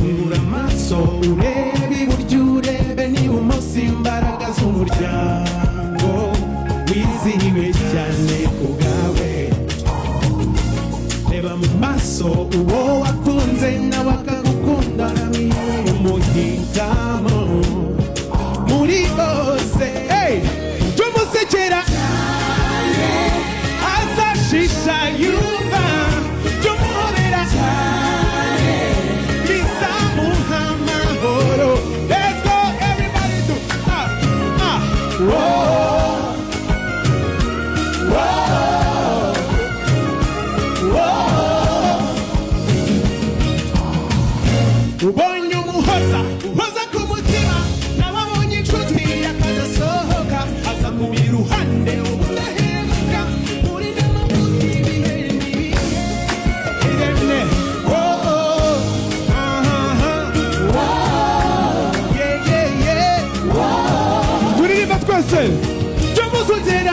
fungura amaso urebe iburyo urebe n'ibumoso imbaraga z'umuryango wizihiwe cyane ku bwawe reba mu maso uwo wakunze nawe akagukunda umuhitamo muri bose umusekera azashisha yumva tumuhobera bizamuha amahoro. Let's go everybody do ubonye umuhoza uhoza ku mutima n'ababonye inshuti yakadasohoka aza mu iruhande ubudahemuka muri n'amabuye ibihe n'ibihe irene turirimba twese tumusekera